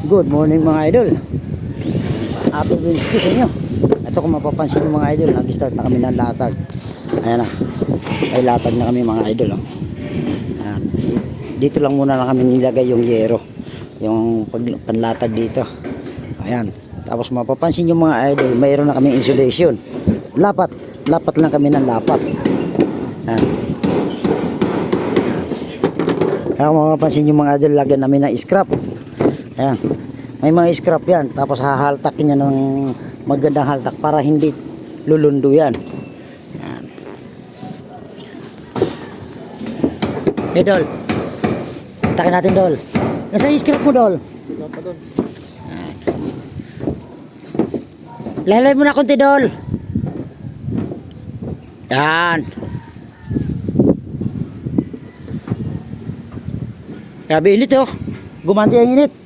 Good morning mga idol. Happy Wednesday sa inyo. Ito kung mapapansin nyo mga idol, nag-start na kami ng latag. Ayan na, may latag na kami mga idol. Ayan. Dito lang muna na kami nilagay yung yero, yung panlatag dito. Ayan. Tapos mapapansin nyo mga idol, mayroon na kami insulation. Lapat lang kami ng lapat. Ayan. Kaya kung mapapansin nyo mga idol, lagyan namin ng scrap. Ayan. May mga scrap yan. Tapos hahaltakin niya ng magandang haltak para hindi lulundo yan. Ayan. Hey Dol, takin natin Dol. Nasa yung scrap mo Dol? Lalay mo na konti Dol. Yan. Grabe init oh. Gumanti ang init.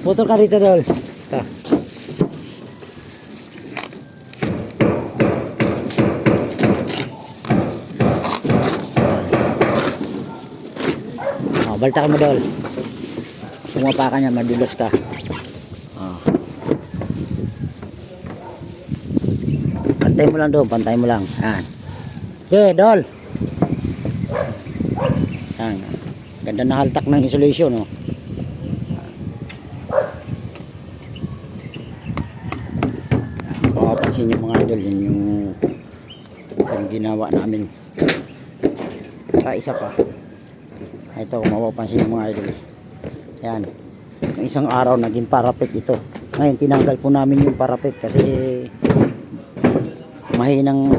Motor ka rito Dol. Ito. Oh, balta ka mo Dol. Sumapa ka niya, madulas ka. Oh. Pantay mo lang Dol, pantay mo lang. Yan. Okay Dol. Yan. Ganda na haltak ng insulation oh. Mapapansin nyo mga idol, yun yung ginawa namin. Isa pa ito, mapapansin nyo mga idol. Yan, yung isang araw naging parapet ito. Ngayon tinanggal po namin yung parapet kasi mahinang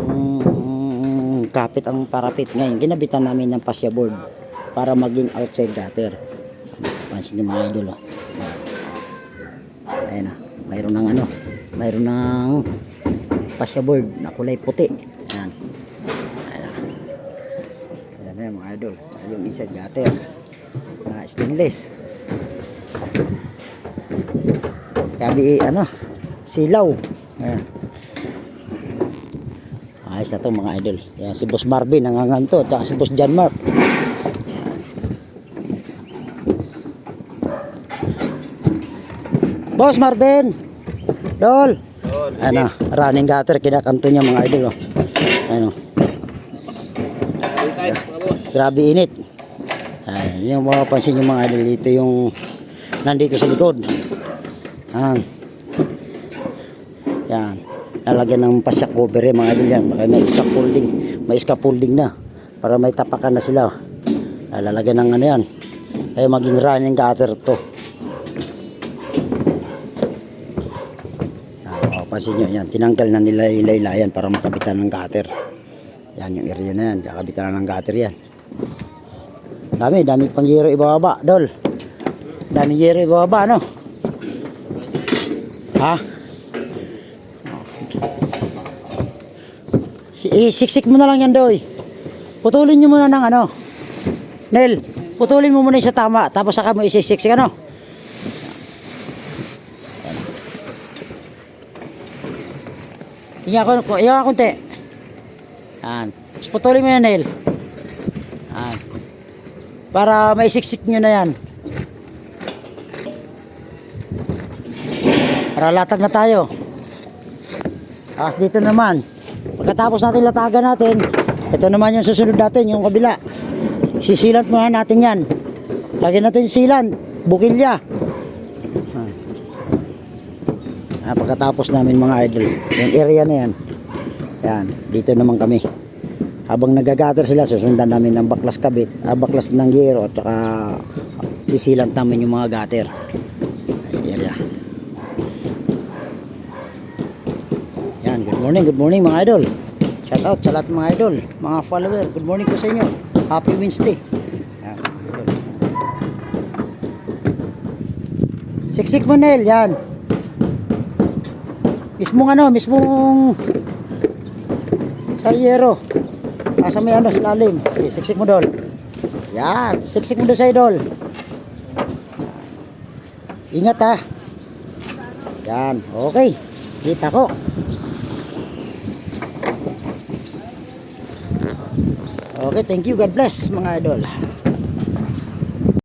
kapit ang parapet. Ngayon ginabitan namin ng fascia board para maging outside gutter. Mapapansin nyo mga idol oh. Ayan na, mayroon ng ano, mayroon ng fascia board na kulay puti. Ayan. Ayan na mga idol. Yung inside gutter na stainless. Sabi ano, silaw. Ayan. Ayos na to mga idol. Ayan, si Boss Marvin nanganganto at si Boss John Mark. Boss Marvin, Dol. Ano, running gutter kinakanto niya mga idol oh. Ano. Grabe init. Yung mapapansin yung mga idol dito yung nandito sa likod. Yan. Yan. Lalagyan ng fascia cover mga idol yan. May scaffolding na para may tapakan na sila. Lalagyan ng ano yan. Kaya maging running gutter to. Pansin nyo, yan, tinanggal na nila yung laylayan para makabitan ng gutter. Yan yung area na yan, kakabitan na ng gutter yan. Dami pang yero ibababa, Dol. Dami yero ibababa, no? Ha? Siksik mo na lang yan, Doy. Putulin nyo muna ng ano. Nel, putulin mo muna yung sa tama, tapos saka mo isisiksik, ano? Iyan ako konti. Yan. Putulin mo yan, Neil. Yan. Para may siksik nyo na yan. Para latag na tayo. Dito naman. Pagkatapos natin latagan natin, ito naman yung susunod natin, yung kabila. Sisilant muna natin yan. Lagyan natin silant, bukilya. Pagkatapos namin mga idol, yung area na yan, yan, dito naman kami. Habang nagagater sila, susundan namin ng baklas kabit, baklas ng yero, at saka sisilant namin yung mga gutter. Area. Yan, good morning mga idol. Shout out sa lahat mga idol, mga follower. Good morning po sa inyo. Happy Wednesday. Yan. Siksik mo Nel, yan. Mismong sa yero. Sa may ano, silalim. Okay, siksik mo Dol. Yan, siksik mo doon sa idol. Ingat ha. Yan, okay. Kita ko. Okay, thank you. God bless mga idol.